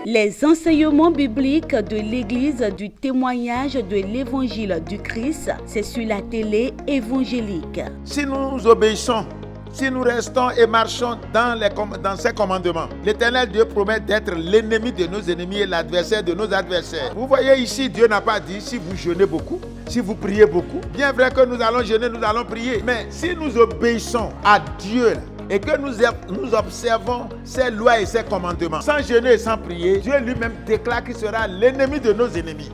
Les enseignements bibliques de l'Église du témoignage de l'Évangile du Christ, c'est sur la télé évangélique. Si nous obéissons, si nous restons et marchons dans ses commandements, l'Éternel Dieu promet d'être l'ennemi de nos ennemis et l'adversaire de nos adversaires. Vous voyez ici, Dieu n'a pas dit si vous jeûnez beaucoup, si vous priez beaucoup. Bien vrai que nous allons jeûner, nous allons prier. Mais si nous obéissons à Dieu et que nous observons ses lois et ses commandements, sans jeûner et sans prier, Dieu lui-même déclare qu'il sera l'ennemi de nos ennemis.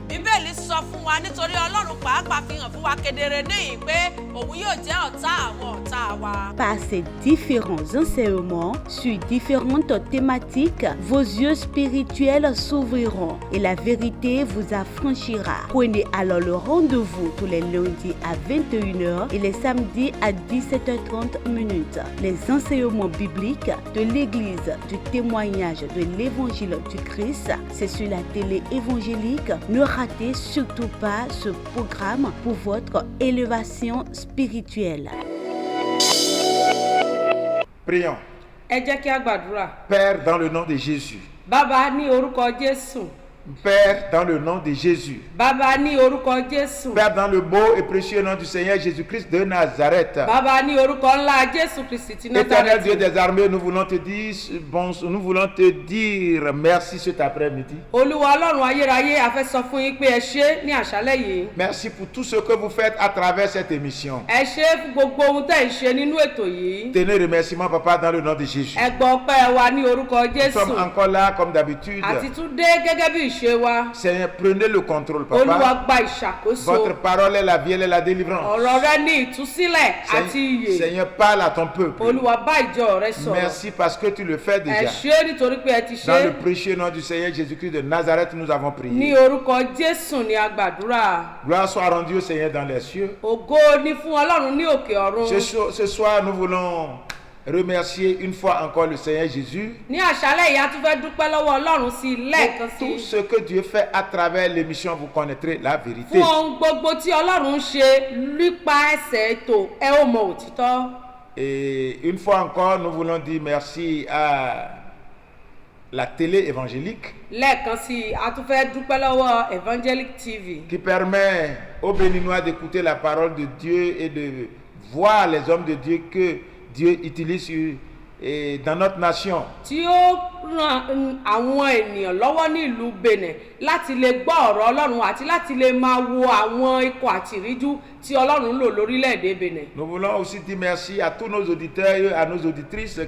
Par ces différents enseignements sur différentes thématiques, vos yeux spirituels s'ouvriront et la vérité vous affranchira. Prenez alors le rendez-vous tous les lundis à 21h et les samedis à 17h30. Les enseignements bibliques de l'Église du témoignage de l'Évangile du Christ, c'est sur la télé évangélique. Ne ratez surtout pas ce programme pour votre élévation spirituelle. Prions. Père, dans le nom de Jésus. Baba ní orúkọ Jésù. Père, dans le nom de Jésus. Baba ní orúkọ Jésù. Père, dans le beau et précieux nom du Seigneur Jésus-Christ de Nazareth. Baba ní orúkọ ńlá Jésù Kristi ti Éternel Dieu Nazareth. des armées, nous voulons te dire merci cet après-midi. Olúwa Ọlọ́run ayérayé, a fẹ́ sọ fún yín pé ẹ ṣé ní àṣálẹ́ yìí. Merci pour tout ce que vous faites à travers cette émission. Ẹ ṣé fún gbogbo ohun tẹ́ ń ṣe nínú ètò yìí. Tenez remerciement, Papa, dans le nom de Jésus. Ẹ gbọ́ ọpẹ́ wa ní orúkọ Nous Jésù. sommes encore là comme d'habitude. Àti tún dé gẹ́gẹ́ bí ìṣe wa. Seigneur, prenez le contrôle, Olúwa Papa. gba ìṣàkóso. Votre parole est la vie, elle est la délivrance. Ọ̀rọ̀ rẹ ní ìtúsílẹ̀ àti ìyè. Seigneur, parle à ton peuple. Olúwa bá ìjọ rẹ sọ̀rọ̀. Merci parce que tu le fais Ẹ déjà. ṣé nítorí pé ẹ ti Dans le ṣe. précieux nom du Seigneur Jésus-Christ de Nazareth, nous avons Ní prié. orúkọ Jésù ni a gbàdúrà. Gloire soit rendue au Seigneur dans les cieux. Ògo ni fún Ọlọ́run ní òkè ọ̀run. Ce soir, nous voulons remercier une fois encore le Seigneur Jésus Ní àṣálẹ́ yìí a tún fẹ́ dúpẹ́ lọ́wọ́ Ọlọ́run sí i lẹ́ẹ̀kan pour sí. tout ce que Dieu fait à travers l'émission. Vous connaîtrez la vérité. Fún ohun gbogbo tí Ọlọ́run ń ṣe nípa ẹsẹ̀ ètò ẹ ó mọ òtítọ́. Et une fois encore, nous voulons dire merci à la télé évangélique Lẹ́ẹ̀kan sí i a tún fẹ́ dúpẹ́ lọ́wọ́ Evangelic TV qui permet aux Béninois d'écouter la parole de Dieu et de voir les hommes de Dieu que Dieu utilise dans notre nation. tí ó ran àwọn ènìyàn lọ́wọ́ ní ìlú Benin láti lè gbọ́ ọ̀rọ̀ Ọlọ́run àti láti lè máa wo àwọn ikọ̀ àti ìríjú tí Ọlọ́run lò lórílẹ̀‐èdè Benin. Nous voulons aussi dire merci à tous nos auditeurs et à nos auditrices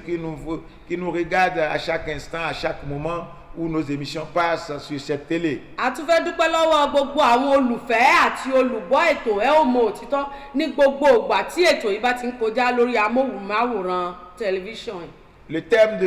qui nous regardent à chaque instant, à chaque moment où nos émissions passent sur cette télé. A tún fẹ́ dúpẹ́ lọ́wọ́ gbogbo àwọn olùfẹ́ àti olùgbọ́ ètò ẹ ó mọ òtítọ́ ní gbogbo ìgbà tí ètò yìí bá ti ń kọjá lórí amóhùnmáwòrán tẹlifíṣàn. Le thème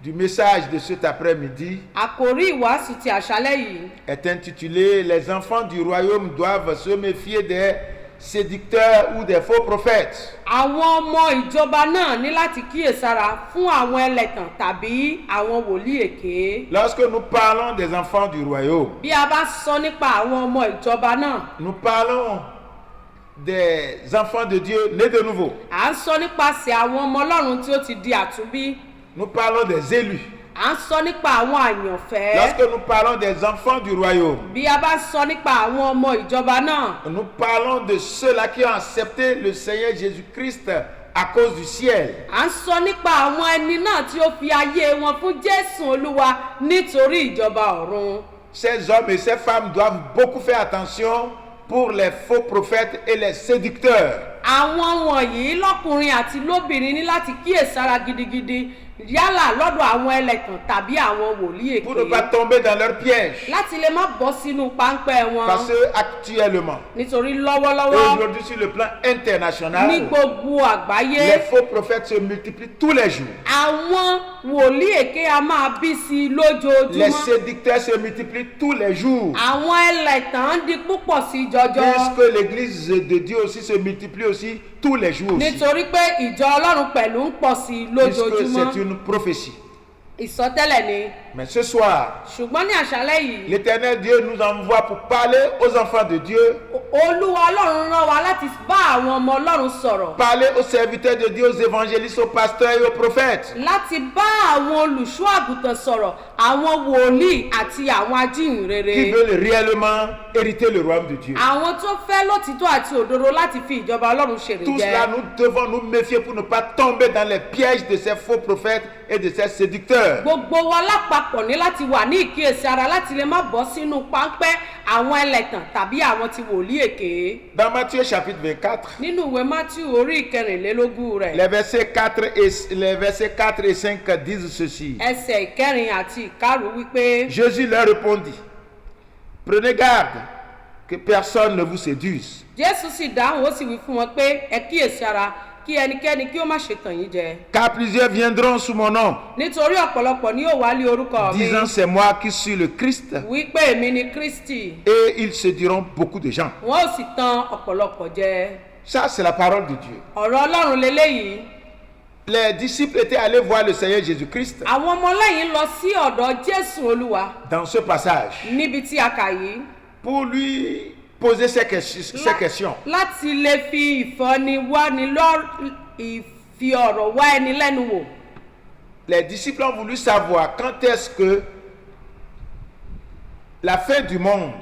du message de cet après-midi Àkòrí ìwàásù ti àṣálẹ́ yìí est intitulé « Les enfants du royaume doivent se méfier des séducteurs ou des faux prophètes ». àwọn ọmọ ìjọba náà ní láti kíyèsára fún àwọn ẹlẹ́tàn tàbí àwọn wòlíì èké. Lorsque nous parlons des enfants du royaume, Bí a bá sọ nípa àwọn ọmọ ìjọba náà, nous parlons des enfants de Dieu nés de nouveau. à ń sọ nípasẹ̀ àwọn ọmọ Ọlọ́run tí ó ti di àtúnbí. Nous parlons des élus. À ń sọ nípa àwọn àyànfẹ́. Lorsque nous parlons des enfants du royaume, Bí a bá sọ nípa àwọn ọmọ ìjọba náà, nous parlons de ceux-là qui ont accepté le Seigneur Jésus-Christ à cause du ciel. à ń sọ nípa àwọn ẹni náà tí ó fi ayé wọn fún Jésù Olúwa nítorí ìjọba ọ̀run. Ces hommes et ces femmes doivent beaucoup faire attention pour les faux prophètes et les séducteurs. Àwọn wọ̀nyí lọ́kùnrin àti lóbìnrin ní láti kíyèsára gidigidi yálà lọ́dọ̀ àwọn ẹlẹ́tàn tàbí àwọn wòlíì Pour ne pas èké tomber dans leur piège. láti lè má bọ́ sínú páńpẹ́ wọn. Parce que actuellement, Nítorí et lọ́wọ́lọ́wọ́ aujourd'hui sur le plan ní international, gbogbo àgbáyé les faux prophètes se multiplient tous les jours. àwọn wòlíì èké a máa bí sí i Les lójoojúmọ́. séducteurs se multiplient tous les jours. Àwọn ẹlẹ́tàn di púpọ̀ sí i jọjọ. Puisque l'église de Dieu aussi se multiplie aussi tous les jours aussi. Nítorí pé ìjọ Ọlọ́run pẹ̀lú ń pọ̀ sí i Puisque lójoojúmọ́. c'est une prophétie. ìsọtẹ́lẹ̀ ni. Mais ce soir, ṣùgbọ́n ní àṣálẹ́ yìí l'Éternel Dieu nous envoie pour parler aux enfants de Dieu, olúwa ọlọ́run rán wa láti bá àwọn ọmọ ọlọ́run sọ̀rọ̀, parler aux serviteurs de Dieu, aux évangélistes, aux pasteurs et aux prophètes. láti bá àwọn olùṣọ́ àgùntàn sọ̀rọ̀, àwọn wòlíì àti àwọn Qui ajíhìnrere, veulent réellement hériter le royaume de Dieu. àwọn tó fẹ́ lótìtọ́ àti òdodo láti fi ìjọba ọlọ́run ṣèrè Tout cela, jẹ. nous devons nous méfier pour ne pas tomber dans les pièges de ces faux prophètes et de ces séducteurs. Gbogbo wa lápapọ̀ ní láti wà ní ìkíyèsí ara láti lè má bọ́ sínú páńpẹ́ àwọn ẹlẹ́tàn tàbí àwọn tí wòlíì èké. Dans Matthieu chapitre 24, Nínú ìwé Matthew orí ìkẹrìnlélógún rẹ̀, les versets 4 et 5 disent ceci. ẹsẹ̀ ìkẹrin àti ìkarùn wípé Jésus leur répondit, prenez garde que personne ne vous séduise. Jésù sì dáhùn ó sì wí fún wọn pé ẹ kíyèsí ara kí ẹnikẹ́ni kí ó má ṣe tàn yín jẹ. Car plusieurs viendront sous mon nom, Nítorí ọ̀pọ̀lọpọ̀ ni yóò wá lé orúkọ mi disant c'est moi qui suis le Christ, wípé èmi ni Kristi, et ils séduiront beaucoup de gens. wọn ó sì tan ọ̀pọ̀lọpọ̀ jẹ. Ça, c'est la parole de Dieu. Ọ̀rọ̀ Ọlọ́run leléyìí. Les disciples étaient allés voir le Seigneur Jésus-Christ Àwọn ọmọlẹ́yìn lọ sí ọ̀dọ̀ Jésù Olúwa dans ce passage níbi tí a kà yìí pour lui poser ces questions. láti lè fi ìfi ọ̀rọ̀ wá ẹni lẹ́nu wò. Les disciples ont voulu savoir quand est-ce que la fin du monde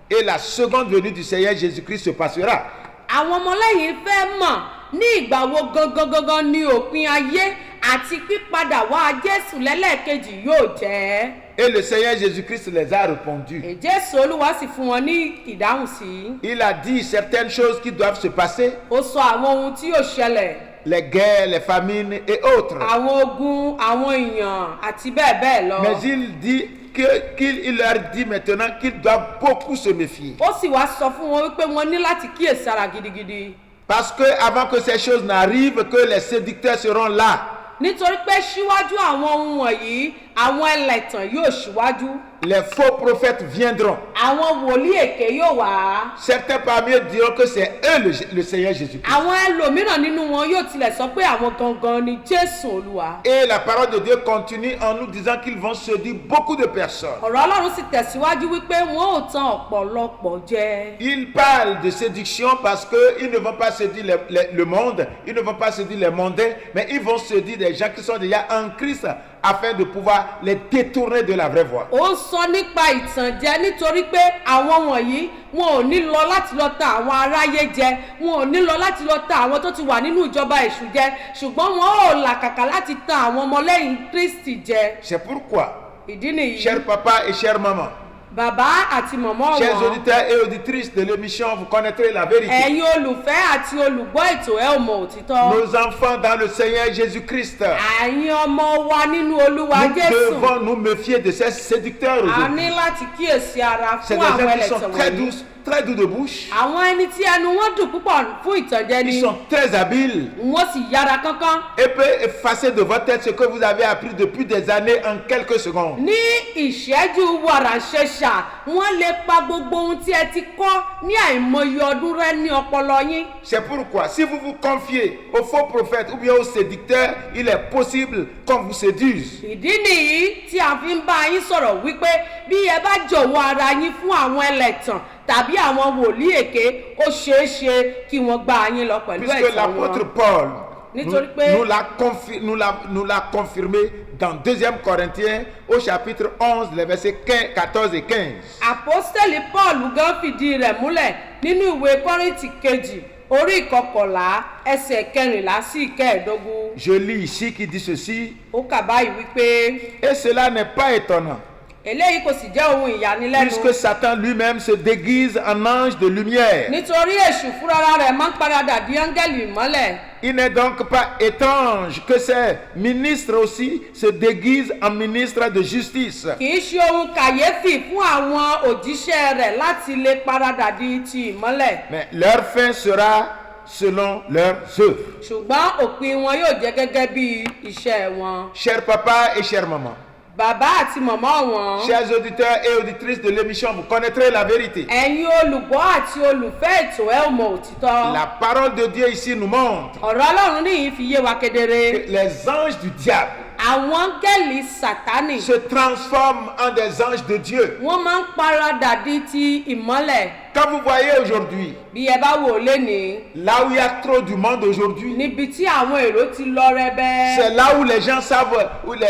et la seconde venue du Seigneur Jésus-Christ se passera. Àwọn ọmọlẹ́yìn fẹ́ mọ̀ ní ìgbà wo gangan ni òpin ayé àti pípadà wá Jésù lẹ́lẹ́kejì yóò jẹ́. Et le Seigneur Jésus-Christ les a répondu. Jésù Olúwa sì fún wọn ní ìdáhùn sí. Il a dit certaines choses qui doivent se passer, Ó sọ àwọn ohun tí yóò ṣẹlẹ̀, les guerres, les famines et autres. àwọn ogun, àwọn èèyàn àti bẹ́ẹ̀ bẹ́ẹ̀ lọ. Mais il dit qu'il leur dit maintenant qu'ils doivent beaucoup se méfier. Ó sì wá sọ fún wọn wípé wọ́n ní láti kíyèsára gidigidi. Parce que avant que ces choses n'arrivent, que les séducteurs seront là. Nítorí pé síwájú àwọn ohun wọ̀nyí àwọn ẹlẹ́tàn yóò ṣíwájú. Les faux prophètes viendront. Àwọn wòlíì èké yóò wá. Certains parmi eux diront que c'est eux le Seigneur Jésus-Christ. Àwọn ẹlòmíràn nínú wọn yóò tilẹ̀ sọ pé àwọn gangan ni Jésù Olúwa. Et la parole de Dieu continue en nous disant qu'ils vont séduire beaucoup de personnes. Ọ̀rọ̀ Ọlọ́run sì tẹ̀síwájú wípé wọn ò tan ọ̀pọ̀lọpọ̀ jẹ. Ils parlent de séduction parce qu'ils ne vont pas séduire le monde, ils ne vont pas séduire les mondains, mais ils vont séduire des gens qui sont déjà en Christ afin de pouvoir les détourner de la vraie voie. Ó sọ nípa ìtànjẹ nítorí pé àwọn wọ̀nyí wọn ò ní lọ láti lọ ta àwọn aráyé jẹ, wọn ò ní lọ láti lọ ta àwọn tó ti wà nínú ìjọba èṣù jẹ, ṣùgbọ́n wọn ò làkàkà láti ta àwọn ọmọlẹ́yìn Kristi jẹ. C'est pourquoi, Ìdí nìyí. chers papas et chères mamans, Bàbá àti mọ̀mọ́ chers wọn, auditeurs et auditrices de l'émission, vous connaîtrez la vérité. ẹ̀yin olùfẹ́ àti olùgbọ́ ètò ẹ ò mọ òtítọ́. Nos enfants dans le Seigneur Jésus-Christ, Àyìn ọmọ wa nínú Olúwa nous Jésù. devons nous méfier de ces séducteurs A aujourd'hui. ní láti kíyèsí ara C'est fún des àwọn gens qui ẹlẹ́tàn sont très wọ̀nyí. douces, très doux de bouche. Àwọn ẹni tí ẹnu wọn dùn púpọ̀ fún ìtànjẹ ni Ils sont très habiles wọ́n sì yára kánkán. et peuvent effacer de votre tête ce que vous avez appris depuis des années en quelques secondes. Ní ìṣẹ́jú wàràǹṣeṣà wọ́n lè pa gbogbo ohun tí ẹ ti kọ́ ní àìmọye ọdún rẹ́ ní ọpọlọ yín. C'est pourquoi, si vous vous confiez aux faux prophètes ou bien aux séducteurs, il est possible qu'on vous séduise. Ìdí nìyí tí a fi ń bá yín sọ̀rọ̀ wípé bí ẹ bá jọ̀wọ́ ara yín fún àwọn ẹlẹ́tàn tàbí àwọn wòlíì èké ó ṣeé ṣe kí wọ́n gbá yín lọ pẹ̀lú Puisque ẹ̀tàn l'apôtre wọn. Paul Nítorí pé- nous l'a confirmé dans 2 Corinthiens au chapitre 11, les versets 14 et 15. Àpọ́stélì Paul gan fìdí rẹ̀ múlẹ̀ nínú ìwé Kọ́ríńtì kejì orí ìkọkànlá ẹsẹ̀ kẹrìnlá sí ìkẹẹ̀dógún. Je lis ici qui dit ceci, Ó kà báyìí wípé et cela n'est pas étonnant, eléyìí kò sì jẹ́ ohun ìyanilẹ́nu. puisque Satan lui-même se déguise en ange de lumière. Nítorí èṣù fúnra rẹ̀ máa ń paradà di áńgẹ́lì ìmọ́lẹ̀. Il n'est donc pas étrange que ces ministres aussi se déguisent en ministres de justice. Kì í ṣe ohun kàyéfì fún àwọn òjíṣẹ́ rẹ̀ láti lè paradà di ti ìmọ́lẹ̀. Mais leur fin sera selon leurs œuvres. Ṣùgbọ́n òpin wọn yóò jẹ́ gẹ́gẹ́ bí iṣẹ́ wọn. Chers papas et chères mamans, Bàbá àti màmá wọn. chers auditeurs et auditrices de l'émission, vous connaîtrez la vérité. Ẹ̀yin olùgbọ́ àti olùfẹ́ ètò ẹ ò mọ òtítọ́. La parole de Dieu ici nous montre Ọ̀rọ̀ Ọlọ́run níyìn fi yé wa kedere. que les anges du diable àwọn áńgẹ́lì Sátánì se transforment en des anges de Dieu. wọ́n máa ń paradà di ti ìmọ́lẹ̀. Quand vous voyez aujourd'hui, bí ẹ bá wò lénìí là où il y a trop du monde aujourd'hui, níbi tí àwọn èrò ti lọ rẹbẹ. c'est là où les gens savent, où les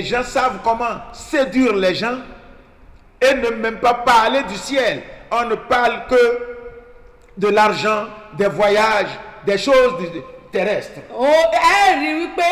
gens savent comment séduire les gens et ne même pas parler du ciel. On ne parle que de l'argent, des voyages, des choses terrestres. ẹ rí wípé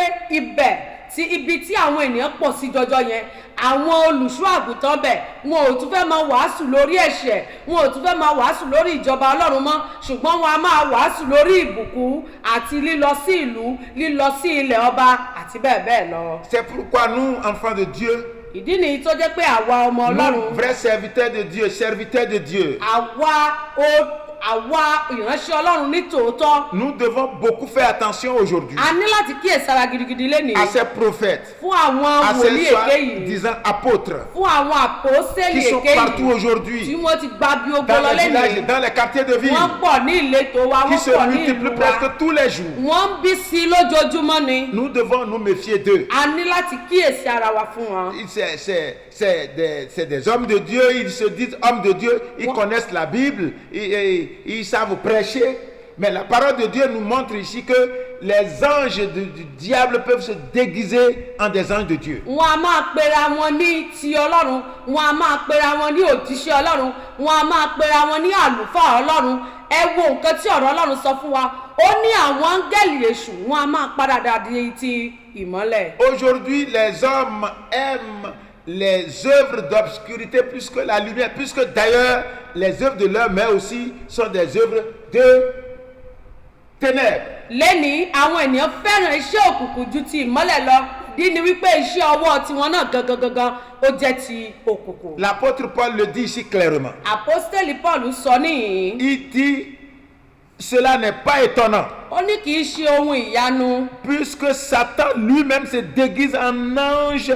ibi tí àwọn ènìyàn pọ̀ sí jọjọ yẹn àwọn olùṣọ́ àgùntàn bẹ̀ wọn ò tún fẹ́ máa wàásù lórí ẹ̀ṣẹ̀ wọn ò tún fẹ́ máa wàásù lórí ìjọba Ọlọ́run mọ́ ṣùgbọ́n wọn a máa wàásù lórí ìbùkún àti lílọ sí ìlú lílọ sí ilẹ̀ ọba àti bẹ́ẹ̀ bẹ́ẹ̀ lọ. C'est pourquoi nous, enfants de Dieu, ìdí nìyí tó jẹ́ pé àwa ọmọ Ọlọ́run nous, vrais serviteurs de Dieu, serviteurs de Dieu, àwa ìránṣẹ́ Ọlọ́run ní tòótọ́. nous devons beaucoup faire attention aujourd'hui a ní láti kíyèsára gidigidi lénìí. à ces prophètes, fún àwọn à wòlíì ces èké yìí. disant apôtres fún àwọn àpòstélì qui sont èké partout yìí tí aujourd'hui, wọ́n ti gba bí ogun dans lọ les villages, lénìí. dans les quartiers de ville, wọ́n pọ̀ ní ìletò wa qui wọ́n se pọ̀ ní multiplient ìlú wa. presque tous les jours. wọ́n ń bí sí i lójoojúmọ́ ni. Nous devons nous méfier d'eux. a ní láti kíyèsí ara wa fún wọn. C'est des hommes de Dieu, ils se disent hommes de Dieu, ils connaissent la Bible, ils savent prêcher. Mais la parole de Dieu nous montre ici que les anges du diable peuvent se déguiser en des anges de Dieu. wọn a máa pera wọn ní ti Ọlọ́run wọn a máa pera wọn ní òjíṣẹ́ Ọlọ́run wọn a máa pera wọn ní àlùfáà Ọlọ́run. ẹ wo nǹkan tí ọ̀rọ̀ Ọlọ́run sọ fún wa ó ní àwọn áńgẹ́lì èṣù wọn a máa paradà di ti ìmọ́lẹ̀. Aujourd'hui, les hommes aiment les œuvres d'obscurité plus que la lumière, puisque d'ailleurs les œuvres de leurs mains aussi sont des œuvres de ténèbres. lẹ́ni àwọn ènìyàn fẹ́ràn iṣẹ́ òkùnkùn ju ti ìmọ́lẹ̀ lọ ìdí ni wípé iṣẹ́ ọwọ́ tiwọn náà gangan ó jẹ́ ti òkùnkùn. L'apôtre Paul le dit ici clairement. àpọ́stélì Paul sọ níhìn-ín. Il dit, cela n'est pas étonnant, ó ní kì í ṣe ohun ìyanu. puisque Satan lui-même se déguise en ange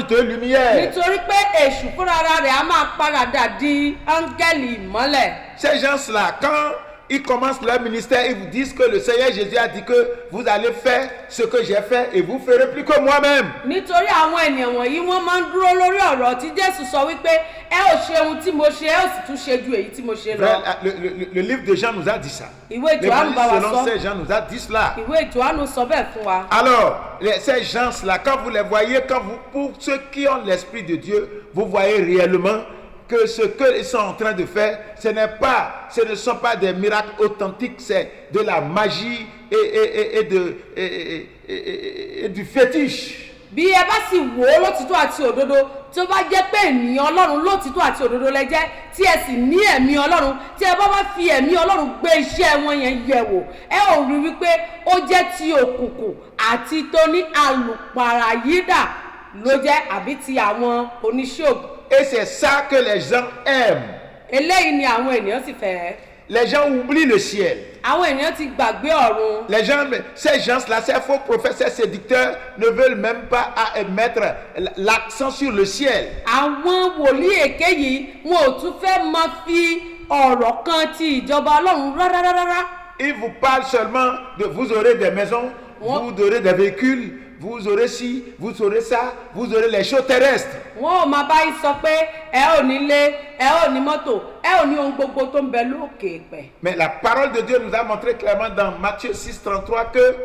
de lumière. nítorí pé èṣù fúnra rẹ̀ a máa paradà di áńgẹ́lì ìmọ́lẹ̀. Ces gens-là, quand ils commencent leur ministère, ils vous disent que le Seigneur Jésus a dit que vous allez faire ce que j'ai fait et vous ferez plus que moi-même. nítorí àwọn ènìyàn wọ̀nyí wọ́n máa ń dúró lórí ọ̀rọ̀ tí Jésù sọ wípé ẹ ò ṣe ohun tí mo ṣe ẹ ò sì tún ṣe ju èyí tí mo ṣe lọ. Le livre de Jean nous a dit ça. ìwé Jòhánù bá wa Selon sọ. ces gens nous a dit cela. ìwé Jòhánù sọ bẹ́ẹ̀ fún wa. Alors, ces gens-là, quand vous les voyez, pour ceux qui ont l'Esprit de Dieu, vous voyez réellement que ce qu'ils sont en train de faire, ce ne sont pas des miracles authentiques, c'est de la magie et du fétiche. bí ẹ bá sì wò ó lótìtọ́ àti òdodo tí ó bá jẹ́ pé ènìyàn Ọlọ́run lótìtọ́ àti òdodo lẹ jẹ́ tí ẹ sì ní ẹ̀mí Ọlọ́run tí ẹ bá fi ẹ̀mí Ọlọ́run gbé iṣẹ́ wọn yẹn yẹ̀ wò ẹ ò rí wípé ó jẹ́ ti òkùnkùn àti tó ní àlùpàràyídà ló jẹ́ àbí ti àwọn oníṣègùn. Et c'est ça que les gens aiment. eléyìí ni àwọn ènìyàn sì fẹ́. Les gens oublient le ciel. àwọn ènìyàn ti gbàgbé ọ̀run. Les gens, ces gens-là, ces faux prophètes, ces séducteurs ne veulent même pas mettre l'accent sur le ciel. àwọn wòlíì èké yìí wọn ò tún fẹ́ máa fi ọ̀rọ̀ kan ti ìjọba Ọlọ́run rárá. Ils vous parlent seulement de vous aurez des maisons, vous aurez des véhicules, vous aurez ci, vous aurez ça, vous aurez les choses terrestres. wọn ò máa bá yín sọ pé ẹ ò ní ilé ẹ ò ní mọ́tò ẹ ò ní ohun gbogbo tó ń bẹ lókè pẹ̀. Mais la parole de Dieu nous a montré clairement dans Matthieu 6:33 que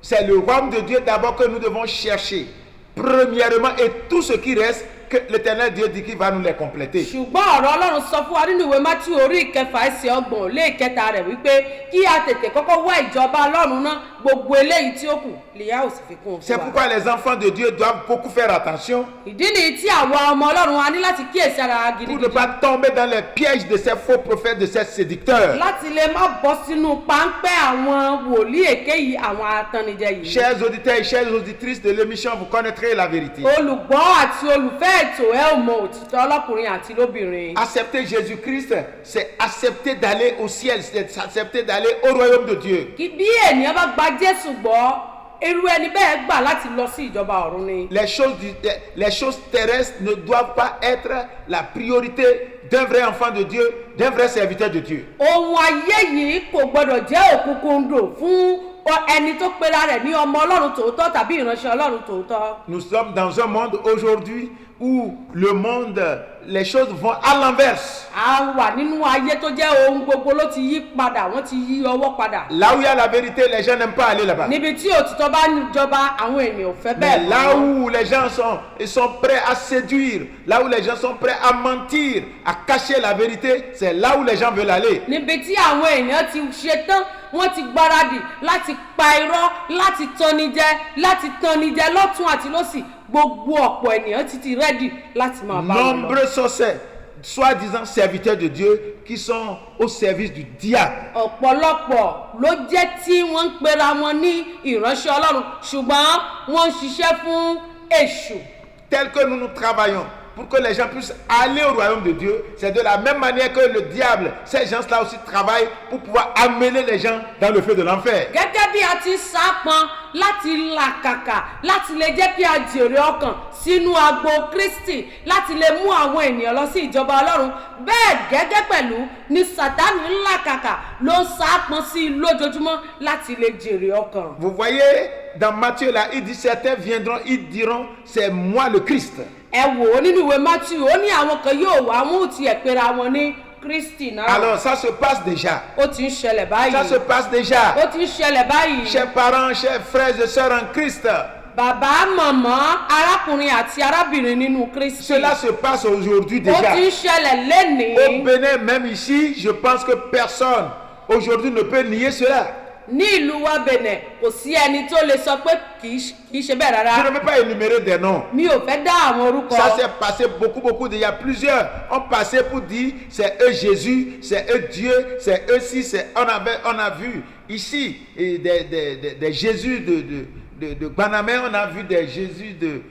c'est le royaume de Dieu d'abord que nous devons chercher. Premièrement, et tout ce qui reste, que l'Éternel Dieu dit qu'il va nous les compléter. ṣùgbọ́n ọ̀rọ̀ Ọlọ́run sọ fún wa nínú ìwé Mátíù orí ìkẹfà ẹsẹ̀ ọgbọ̀n lé ìkẹta rẹ̀ wípé kí a tètè kọ́kọ́ wá ìjọba Ọlọ́run náà gbogbo eléyìí tí ó kù lìyà ò sì fi kún un C'est fún wa. pourquoi les enfants de Dieu doivent beaucoup faire attention ìdí nìyí tí àwa ọmọ Ọlọ́run a ní láti kíyèsí ara pour ne gidigidi pas tomber dans les pièges de ces faux prophètes, de ces séducteurs. láti lè má bọ́ sínú páńpẹ́ àwọn wòlíì èké yìí àwọn atannijẹ yìí. Chers auditeurs et chères auditrices de l'émission, vous connaîtrez la vérité. olùgbọ́ àti olùfẹ́ ètò ẹ ò mọ òtítọ́ ọlọ́kùnrin àti lóbìnrin. Accepter Jésus-Christ, c'est accepter d'aller au ciel, c'est accepter d'aller au royaume de Dieu. Kí bí ènìyàn bá gba Jésù gbọ́ irú ẹni bẹ́ẹ̀ gbà láti lọ sí ìjọba ọ̀run ni. Les choses terrestres ne doivent pas être la priorité d'un vrai enfant de Dieu, d'un vrai serviteur de Dieu. ohun ayé yìí kò gbọdọ̀ jẹ́ òkúnkúndò fún ẹni tó pera rẹ̀ ní ọmọ Ọlọ́run tòótọ́ tàbí ìránṣẹ́ Ọlọ́run tòótọ́. Nous sommes dans un monde aujourd'hui où le monde, les choses vont à l'inverse. A wà nínú ayé tó jẹ́ ohun gbogbo ló ti yí padà, wọ́n ti yí ọwọ́ padà. Là où il y a la vérité, les gens n'aiment pas aller là-bas. Níbi tí òtítọ́ bá ń jọba, àwọn ènìyàn ò fẹ́ Mais bẹ́ẹ̀ là mọ́. où les gens sont prêts à séduire, là où les gens sont prêts à mentir, à cacher la vérité, c'est là où les gens veulent aller. Níbi tí àwọn èèyàn ti ṣetán, wọ́n ti gbáradì láti pa irọ́, láti tanni jẹ lọ́tún àti lósì. Gbogbo ọ̀pọ̀ ènìyàn ti rẹ́dì láti máa bá wọn lọ. Nombreux sont ces soi-disant serviteurs de Dieu qui sont au service du diable. Ọ̀pọ̀lọpọ̀ ló jẹ́ tí wọ́n ń pera wọn ní ìránṣẹ́ Ọlọ́run ṣùgbọ́n wọ́n ń ṣiṣẹ́ fún èṣù. Tel que nous travaillons pour que les gens puissent aller au royaume de Dieu, c'est de la même manière que le diable, ces gens-là aussi travaillent pour pouvoir amener les gens dans le feu de l'enfer. Gẹ́gẹ́ bí a ti sápọn láti làkàkà láti lè jẹ́ kí a jèrè ọkàn sínú agbo Kristi láti lè mú àwọn ènìyàn lọ sí ìjọba Ọlọ́run, bẹ́ẹ̀ gẹ́gẹ́ pẹ̀lú ni Sátánì ń làkàkà ló ń sápọn sí lójoojúmọ́ láti lè jèrè ọkàn. Vous voyez, dans Matthieu là, il dit certains viendront, ils diront c'est moi le Christ. Ẹ wò ó nínú ìwé Matthew, ó ní àwọn kan yóò wá mú tiẹ̀ pera wọn ní Kristi náà. Alors ça se passe déjà. Ó ti ń ṣẹlẹ̀ báyìí. Ça se passe déjà. Ó ti ń ṣẹlẹ̀ báyìí. Chers parents, chers frères et sœurs en Christ. Bàbá, màmá, arákùnrin àti arábìnrin nínú Kristi. Cela se passe aujourd'hui Ó déjà. ti ń ṣẹlẹ̀ lénìí. Au Bénin, même ici, je pense que personne aujourd'hui ne peut nier cela. Ní ìlú wa Benin, kò sí ẹni tó lè sọ pé kì í ṣe bẹ́ẹ̀ Je rárá. ne vais pas énumérer des noms. Mi ò fẹ́ dá àwọn orúkọ. Ça s'est passé beaucoup. Il y a plusieurs ont passé pour dire c'est eux Jésus, c'est eux Dieu, c'est eux si, on a vu ici et des Jésus de Banamé, on a vu des Jésus de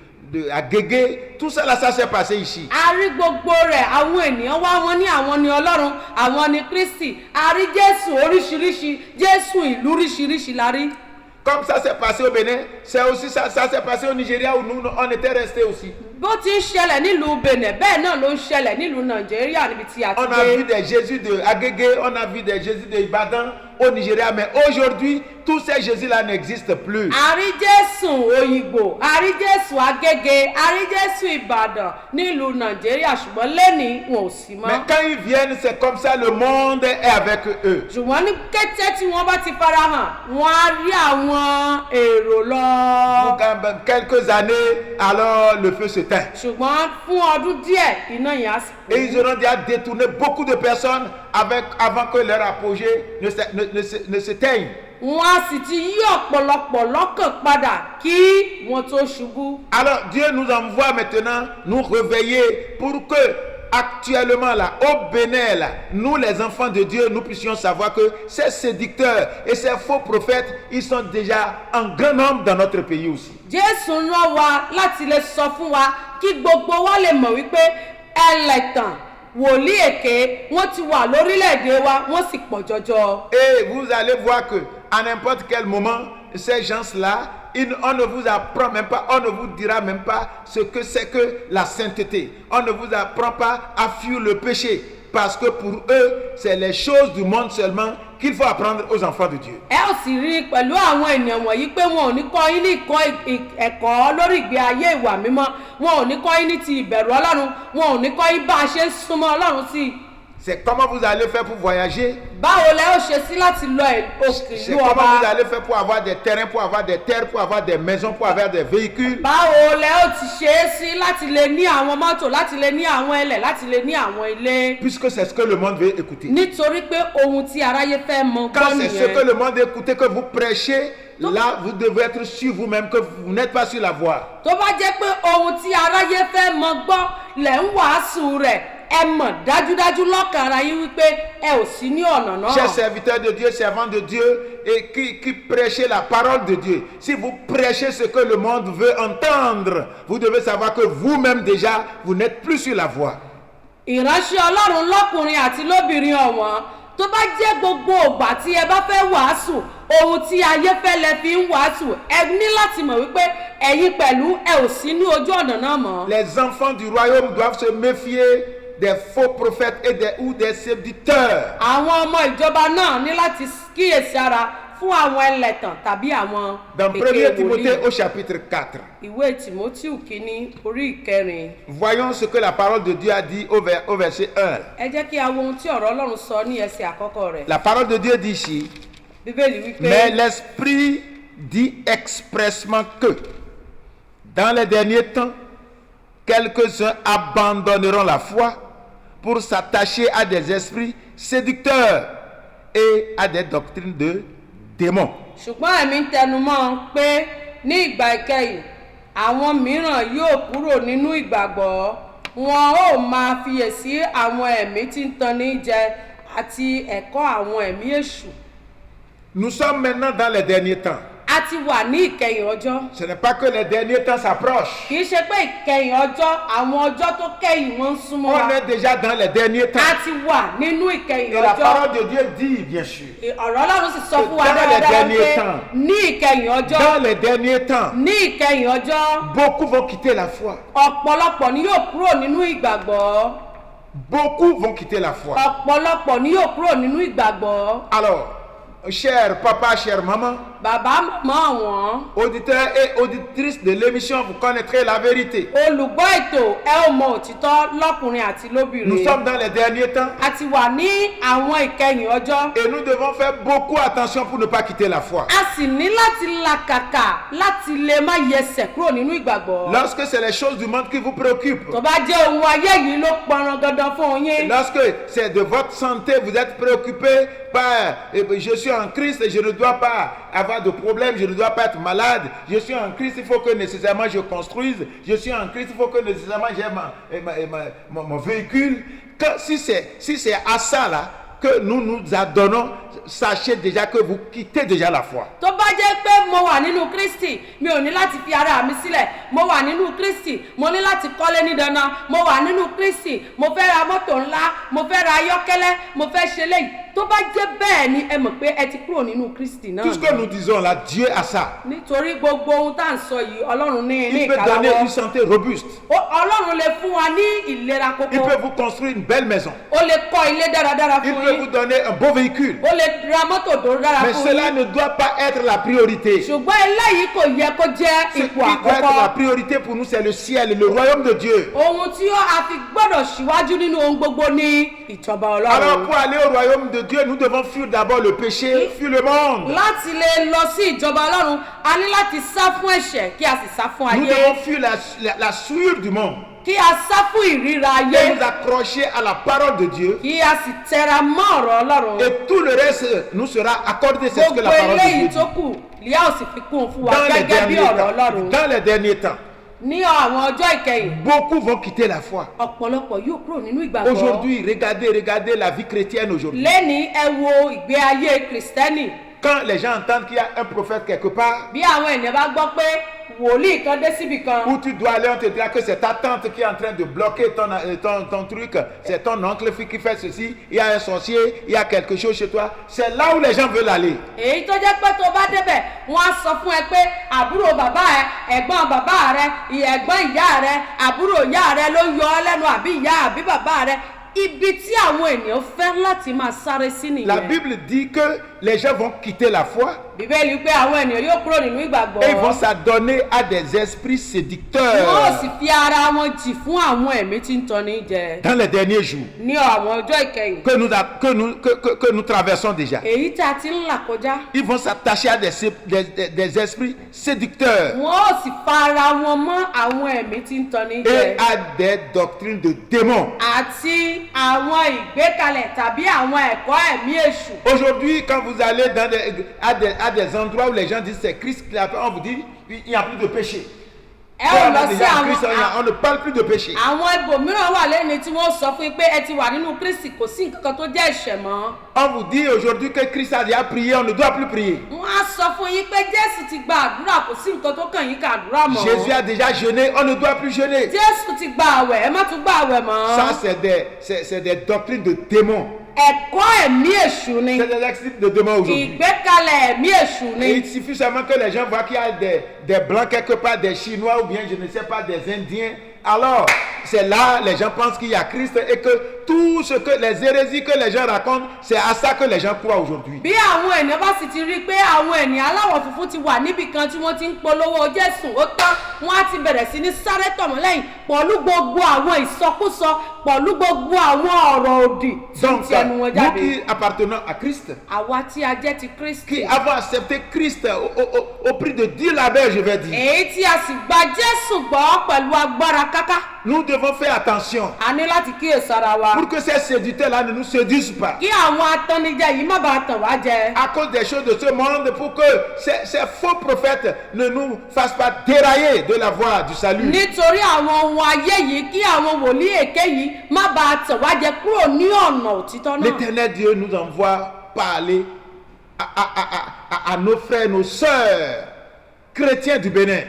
Agégué, tout ça là, ça s'est passé ici. A rí gbogbo rẹ̀, àwọn ènìyàn wá wọn ní àwọn ni Ọlọ́run, àwọn ni Kristi. A rí Jésù oríṣiríṣi, Jésù ìlú oríṣiríṣi la rí. Comme ça s'est passé au Bénin, c'est aussi ça s'est passé au Nigeria où nous on était restés aussi. Bó ti ń ṣẹlẹ̀ nílùú Benin, bẹ́ẹ̀ náà ló ń ṣẹlẹ̀ nílùú Nàìjíríà níbi tí a ti On a vu des Jésus de Agégué, on a vu des Jésus de Ibadan au Nigeria, mais aujourd'hui, tous ces Jésus-là n'existent plus. A rí Jésù Òyìnbó, a rí Jésù Agége, a rí Jésù Ìbàdàn nílùú Nàìjíríà ṣùgbọ́n lẹ́nìí wọn ò sí mọ́. Mais quand ils viennent, c'est comme ça, le monde est avec eux. Ṣùgbọ́n ní kété tí wọ́n bá ti farahàn, wọ́n á rí àwọn èrò lọ. Dans quelques années, alors le feu s'éteint. Ṣùgbọ́n fún ọdún díẹ̀, iná yẹn á sì kú. Et ils auront déjà détourné beaucoup de personnes avant que leur apogée ne s'éteigne. Wọ́n á sì ti yí ọ̀pọ̀lọpọ̀ lọ́kàn padà kí wọ́n tó ṣubú. Alors Dieu nous envoie maintenant nous réveiller pour que actuellement là, au Bénin là, nous les enfants de Dieu, nous puissions savoir que ces séducteurs et ces faux prophètes, ils sont déjà en grand nombre dans notre pays aussi. Jésù rán wa láti lè sọ fún wa kí gbogbo wa lè mọ̀ wípé ẹlẹ́tàn wòlíì èké wọ́n ti wà lórílẹ̀‐èdè wa wọ́n sì pọ̀ jọjọ. Et vous allez voir que à n'importe quel moment, ces gens-là, on ne vous apprend même pas, on ne vous dira même pas ce que c'est que la sainteté. On ne vous apprend pas à fuir le péché. Parce que pour eux, c'est les choses du monde seulement qu'il faut apprendre aux enfants de Dieu. Ẹ ò sì rí pẹ̀lú àwọn ènìyàn wọ̀nyí pé wọn ò ní kọ́ yín ní ẹ̀kọ́ lórí ìgbé ayé ìwà mímọ́, wọn ò ní kọ́ yín ní ti ìbẹ̀rù Ọlọ́run, wọn ò ní kọ́ yín bá a ṣe ń súnmọ́ Ọlọ́run sí. C'est comment vous allez faire pour voyager. Báwo lẹ ó ṣe sí láti lọ òkè C'est ìlú comment ọba? vous allez faire pour avoir des terrains, pour avoir des terres, pour avoir des maisons, pour avoir des véhicules. Báwo lẹ ó ti ṣe é sí láti lè ní àwọn mọ́tò, láti lè ní àwọn ilẹ̀, láti lè ní àwọn ilé? Puisque c'est ce que le monde veut écouter. Nítorí pé ohun tí aráyé fẹ́ mọ̀ Quand gbọ́ c'est ce que nìyẹn. le monde veut écouter, que vous prêchez, là vous devez être sur vous-même, que vous n'êtes pas sur la voie. Tó bá jẹ́ pé ohun tí aráyé fẹ́ mọ̀ gbọ́ lẹ̀ ń wàásù rẹ̀, ẹ mọ̀ dájúdájú lọ́kàn ara yín wípé ẹ ò sí ní ọ̀nà náà. Chers serviteurs de Dieu, servants de Dieu, et qui prêchez la parole de Dieu. Si vous prêchez ce que le monde veut entendre, vous devez savoir que vous-même déjà, vous n'êtes plus sur la voie. Ìránṣẹ́ Ọlọ́run lọ́kùnrin àti lóbìnrin ọ̀wọ́n, tó bá jẹ́ gbogbo ògbà tí ẹ bá fẹ́ wàásù, ohun tí ayé fẹ́ lẹ fi ń wàásù, ẹ ní láti mọ̀ wípé ẹ̀yin pẹ̀lú ẹ ò sí ní ojú ọ̀nà náà mọ́. Les enfants du royaume doivent se méfier des faux prophètes ou des séducteurs. Àwọn ọmọ ìjọba náà ní láti kíyèsí ara fún àwọn ẹlẹ́tàn tàbí àwọn Dans 1 èké Timothée wòlíì. au chapitre 4, Ìwé Tìmótíù kìíní orí ìkẹrin. voyons ce que la parole de Dieu a dit au verset 1. Ẹ jẹ́ kí a wo ohun tí ọ̀rọ̀ Ọlọ́run sọ ní ẹsẹ̀ àkọ́kọ́ rẹ̀. La parole de Dieu dit ici, Bíbélì wípé mais l'Esprit dit expressement que dans les derniers temps, quelques-uns abandonneront la foi pour s'attacher à des esprits séducteurs et à des doctrines de démons. ṣùgbọ́n ẹ̀mí ń tẹnumọ́ pé ní ìgbà ìkẹyìn àwọn mìíràn yóò kúrò nínú ìgbàgbọ́, wọn ó máa fiyèsí àwọn ẹ̀mí tí ń tanni jẹ àti ẹ̀kọ́ àwọn ẹ̀mí èṣù. Nous sommes maintenant dans les derniers temps. A ti wà ní ìkẹyìn ọjọ́. Ce n'est pas que les derniers temps s'approchent. Kì í ṣe pé ìkẹyìn ọjọ́ àwọn ọjọ́ tó kẹ́yìn wọ́n ń súnmọ́ On wa. est déjà dans les derniers temps. A ti wà nínú ìkẹyìn Et la ọjọ́. parole de Dieu dit, bien sûr, Ọ̀rọ̀ Ọlọ́run sì sọ fún wa Dans les dáradára derniers pé temps. ní ìkẹyìn ọjọ́, dans les derniers temps, ní ìkẹyìn ọjọ́, beaucoup vont quitter la foi. ọ̀pọ̀lọpọ̀ ni yóò kúrò nínú ìgbàgbọ́. Beaucoup vont quitter la foi. Ọ̀pọ̀lọpọ̀ ni yóò kúrò nínú ìgbàgbọ́. Alors, cher papa, chère maman, Bàbá màmá àwọn auditeurs et auditrices de l'émission, vous connaîtrez la vérité. olùgbọ́ ètò ẹ ò mọ òtítọ́ lọ́kùnrin àti Nous lóbìnrin. sommes dans les derniers temps A ti wà ní àwọn ìkẹyìn ọjọ́. et nous devons faire beaucoup attention pour ne pas quitter la foi. A sì ní láti làkàkà láti lè má yẹsẹ̀ kúrò nínú ìgbàgbọ́. Lorsque c'est les choses du monde qui vous préoccupent, Tó bá jẹ́ ohun ayé yìí ló pọnran dandan fún yín. lorsque c'est de votre santé, vous êtes préoccupé par je suis en Christ et je ne dois pas avoir de problème, je ne dois pas être malade, je suis en Christ, il faut que nécessairement je construise, je suis en Christ, il faut que nécessairement j'ai mon véhicule. Si c'est à ça là que nous nous adonnons, sachez déjà que vous quittez déjà la foi. Tó bá jẹ́ pé mo wà nínú Kristi, mi ò ní láti fi ara mi sílẹ̀. Mo wà nínú Kristi, mo ní láti kọ́lé ní dandan. Mo wà nínú Kristi, mo fẹ́ ra mọ́tò ńlá, mo fẹ́ ra ayọ́kẹ́lẹ́, mo fẹ́ ṣe léyìí. Tó bá jẹ́ bẹ́ẹ̀ ni ẹ mọ̀ pé ẹ ti kúrò nínú Kristi náà. Tout ce que nous disons là, Dieu a ça. Nítorí gbogbo ohun tá à ń sọ yìí, Ọlọ́run ní Il peut donner ìkáláwọ́. une santé robuste. Ọlọ́run lè fún wa ní ìlera Il kókó. peut vous construire une belle maison. Ó lè kọ́ ilé dáradára Il fún peut yín. vous donner un beau véhicule. Ó lè ra mọ́tò tó dára Mais fún cela yín. ne doit pas être la priorité. Ṣùgbọ́n eléyìí kò yẹ kó jẹ́ Ce qui ipò doit être la àkọ́kọ́. priorité pour nous, c'est le ciel, le royaume de Dieu. Ohun tí a fi gbọ́dọ̀ ṣíwájú nínú ohun gbogbo ní ìjọba Alors Ọlọ́run. pour aller au royaume de Dieu, nous devons fuir d'abord le péché, fuir le monde. Láti lè lọ sí ìjọba Ọlọ́run, a ní láti sá fún ẹ̀ṣẹ̀ kí a sì sá fún Nous ayé. devons fuir la souillure du monde Kí a sá fún ìríra et ayé. nous accrocher à la parole de Dieu. Kí a sì tẹra mọ́ ọ̀rọ̀ Ọlọ́run. Et tout le reste nous sera accordé, c'est ce que Gbogbo la parole de Dieu eléyìí dit. tó kù, Líà ò sì fi kún un fún wa Dans les gẹ́gẹ́ bí derniers ọ̀rọ̀ temps, Ọlọ́run. dans les derniers temps, Ní àwọn ọjọ́ ìkẹyìn, beaucoup vont quitter la foi. ọ̀pọ̀lọpọ̀ yóò kúrò nínú ìgbàgbọ́. Aujourd'hui, regardez la vie chrétienne aujourd'hui. Lẹ́ni ẹ wo ìgbé ayé Kìrìsìtẹ́nì. Quand les gens entendent qu'il y a un prophète quelque part, Bí àwọn ènìyàn bá gbọ́ pé wòlíì kan dé síbì kan, où tu dois aller, on te dira que c'est ta tante qui est en train de bloquer ton truc, c'est ton oncle qui fait ceci, il y a un sorcier, il y a quelque chose chez toi. C'est là où les gens veulent aller. èyí tó jẹ́ pé tó bá débẹ̀ wọ́n á sọ fún ẹ pé àbúrò bàbá ẹ, ẹ̀gbọ́n bàbá rẹ, ẹ̀gbọ́n ìyá rẹ, àbúrò ìyá rẹ ló yọ ọ́ lẹ́nu àbí ìyá àbí bàbá rẹ. Ibi tí àwọn ènìyàn fẹ́ láti máa sáré sí La nìyẹn. Bible dit que les gens vont quitter la foi Bíbélì pé àwọn ènìyàn yóò kúrò nínú ìgbàgbọ́. et ils vont s'adonner à des esprits Wọ́n ò séducteurs sì fi ara wọn jì fún àwọn ẹ̀mí tí ń tanni jẹ. dans les derniers jours Ní àwọn ọjọ́ ìkẹyìn, que nous traversons déjà. èyí tí a ti ń là kọjá, Ils vont s'attacher à des esprits séducteurs wọ́n ò sì fara wọn mọ́ àwọn ẹ̀mí tí ń tanni jẹ. et à des doctrines de démons. Àti àwọn ìgbékalẹ̀ tàbí àwọn ẹ̀kọ́ ẹ̀mí èṣù. Aujourd'hui, quand vous allez à des endroits où les gens disent c'est Christ qui l'a fait, on vous dit il n'y a plus de péché. Ẹ ò lọ sí Déjà en Christ, àwọn on ne parle plus de péché. ibòmíràn wà lẹ́ni tí wọ́n sọ fún yín pé ẹ ti wà nínú Kristi, kò sí nǹkan kan tó jẹ́ ẹ̀ṣẹ̀ mọ́. On vous dit aujourd'hui que Christ a déjà prié, on ne doit plus prier. Wọ́n á sọ fún yín pé Jésù ti gba àdúrà, kò sí nǹkan tó kàn yín ká àdúrà mọ́. Jésus a déjà jeûné, on ne doit plus jeûner. Jésù ti gba àwẹ̀, ẹ má tún gba àwẹ̀ mọ́. Ça, c'est des doctrines de démons. Ẹ̀kọ́ ẹ̀mí èṣù ni. C'est des actes de démons aujourd'hui. Ìgbékalẹ̀ ẹ̀mí èṣù Et ni. il suffit seulement que les gens voient qu'il y a des blancs quelque part, des Chinois ou bien je ne sais pas, des Indiens. Alors, c'est là les gens pensent qu'il y a Christ et que tout ce que les hérésies que les gens racontent, c'est à ça que les gens croient aujourd'hui. bí àwọn ènìyàn bá sì ti rí i pé àwọn ènìyàn aláwọ̀ funfun ti wà níbì kan tí wọ́n ti ń polówó Jésù ó tán wọ́n á ti bẹ̀rẹ̀ sí ní sáré tọ̀mọ́ lẹ́yìn pẹ̀lú gbogbo àwọn ìsọkúsọ pẹ̀lú gbogbo àwọn ọ̀rọ̀ òdì tí ń Donc, ti ẹnu wọn nous jáde. qui appartenons à Christ, àwa tí a jẹ́ ti Kristi qui avons accepté Christ au prix de 10 labeurs, je vais dire, èyí tí a sì gba Jésù gbọ́ pẹ̀lú agbára káká nous devons faire attention a ní láti kíyèsára wa pour que ces séducteurs-là ne nous séduisent pas. kí àwọn atannijẹ yìí má bàa tàn wá jẹ. À cause des choses de ce monde, pour que ces faux prophètes ne nous fassent pas dérailler de la voie du salut. nítorí àwọn ohun ayé yìí kí àwọn wòlíì èké yìí má bàa tàn wá jẹ kúrò ní ọ̀nà òtítọ́ náà. L'Éternel Dieu nous envoie parler à nos frères, nos sœurs chrétiens du Bénin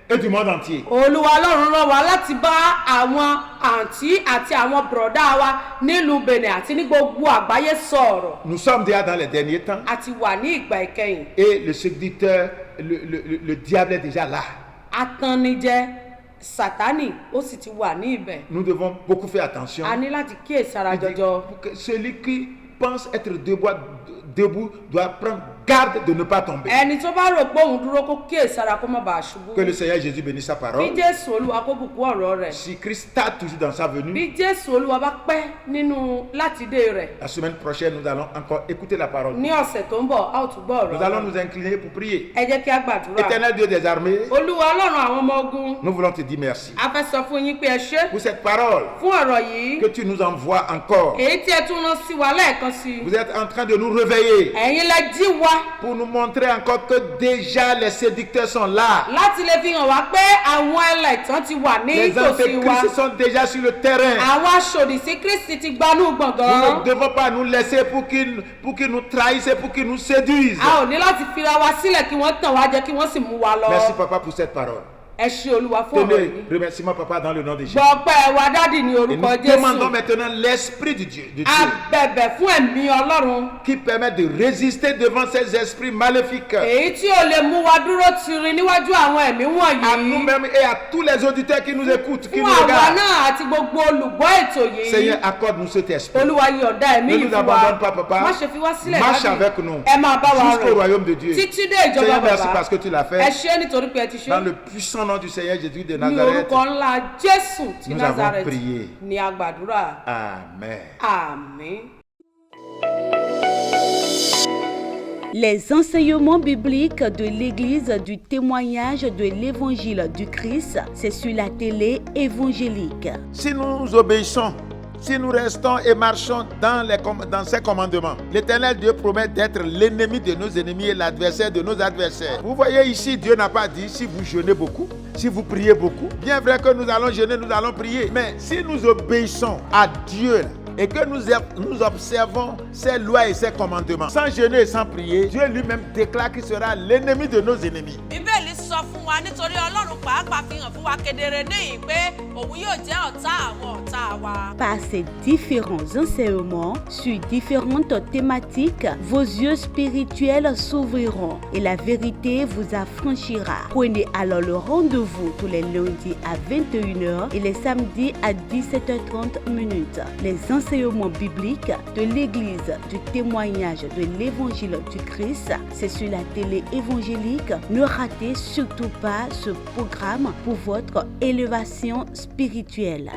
et du monde entier. Olúwa Ọlọ́run rán wa láti bá àwọn àǹtí àti àwọn bùrọ̀dá wa nílùú Benin àti ní gbogbo àgbáyé sọ̀rọ̀. Nous sommes déjà dans les derniers temps a ti wà ní ìgbà ìkẹyìn. et le séducteur, le diable est déjà là. Atannijẹ Sátánì ó sì ti wà ní ibẹ̀. Nous devons beaucoup faire attention. a ní láti kíyèsára jọjọ. Pour que celui qui pense être debout doit prendre garde de ne pas tomber. ẹni tó bá rò pé òun dúró kó kíyèsára kó má bàa ṣubú. Que le Seigneur Jésus bénisse sa bí parole. Jésù Olúwa kó bùkún ọ̀rọ̀ rẹ̀. Si Christ tarde toujours dans sa venue, bí Jésù Olúwa bá pẹ́ nínú láti dé rẹ̀. la semaine prochaine, nous allons encore écouter la parole. ní ọ̀sẹ̀ tó ń bọ̀ a ó tún gbọ́ Nous ọ̀rọ̀ allons rẹ̀. nous incliner pour prier. ẹ jẹ́ kí a gbàdúrà. Éternel Dieu des armées, Olúwa Ọlọ́run àwọn ọmọ ogun. nous voulons te dire merci a fẹ́ sọ fún yín pé ẹ ṣé pour cette parole fún ọ̀rọ̀ yìí. que tu nous envoies encore. èyí tí ẹ tún rán sí wa lẹ́ẹ̀kan sí i. Vous êtes en train de nous réveiller ẹ̀yin lẹ jí wa pour nous montrer encore que déjà les séducteurs sont là. láti lè fi hàn wá pé àwọn ẹlẹ́tàn ti wà ní Les tòsí wa. antéchrists sont déjà sur le terrain. àwọn aṣòdì sí Kristi ti gbanú Nous ne gbọ̀ngàn. devons pas nous laisser pour qu'ils nous trahissent et pour qu'ils nous séduisent. a ò ní láti fira wa sílẹ̀ kí wọ́n tàn wá jẹ kí wọ́n sì mú wa lọ. Merci papa pour cette parole. ẹ ṣé Olúwa fún ọ̀rọ̀ Tenez, yìí. remerciement papa dans le nom de Jésus. gbọ̀pẹ́ wa dádì ní Et orúkọ nous demandons Jésù. maintenant l'esprit de Dieu a bẹ̀bẹ̀ fún ẹ̀mí Ọlọ́run. qui permet de résister devant ces esprits maléfiques. èyí tí ò lè mú wa dúró tiri níwájú àwọn ẹ̀mí À wọ̀nyí. nous-mêmes et à tous les auditeurs qui nous écoutent, qui fún nous àwa regardent. náà àti gbogbo olùgbọ́ ètò yìí. Seigneur, accorde-nous cet esprit. Olúwa yọ̀ǹda ẹ̀mí Ne yìí nous fún wa. abandonne pas, papa. má ṣe fi wá sílẹ̀ Marche dádì. avec nous ẹ máa bá wa jusqu'au rìn royaume de Dieu. títí dé ìjọba Seigneur, merci bàbá. parce que tu l'as ẹ fait. ṣé nítorí pé ẹ ti Dans ṣe. le puissant nom du Seigneur Jésus de ní Nazareth. orúkọ ńlá Jésù ti Nous avons Nazareth prié. ní agbàdúrà. Amen. àmín. Les enseignements bibliques de l'Église du témoignage de l'Évangile du Christ, c'est sur la télé évangélique. Si nous obéissons, si nous restons et marchons dans ses commandements, l'Éternel Dieu promet d'être l'ennemi de nos ennemis et l'adversaire de nos adversaires. Vous voyez ici, Dieu n'a pas dit si vous jeûnez beaucoup, si vous priez beaucoup. Bien vrai que nous allons jeûner, nous allons prier. Mais si nous obéissons à Dieu et que nous observons ses lois et ses commandements, sans jeûner et sans prier, Dieu lui-même déclare qu'il sera l'ennemi de nos ennemis. Bíbélì sọ fún wa nítorí Ọlọ́run pàápàá fi hàn fún wa kedere níyìn pé òun yóò jẹ́ ọ̀tá àwọn ọ̀tá wa. Par ces différents enseignements sur différentes thématiques, vos yeux spirituels s'ouvriront et la vérité vous affranchira. Prenez alors le rendez-vous tous les lundis à 21h et les samedis à 17h30. Les enseignements bibliques de l'Église du témoignage de l'Évangile du Christ, c'est sur la télé évangélique. Ne ratez surtout pas ce programme pour votre élévation spirituelle.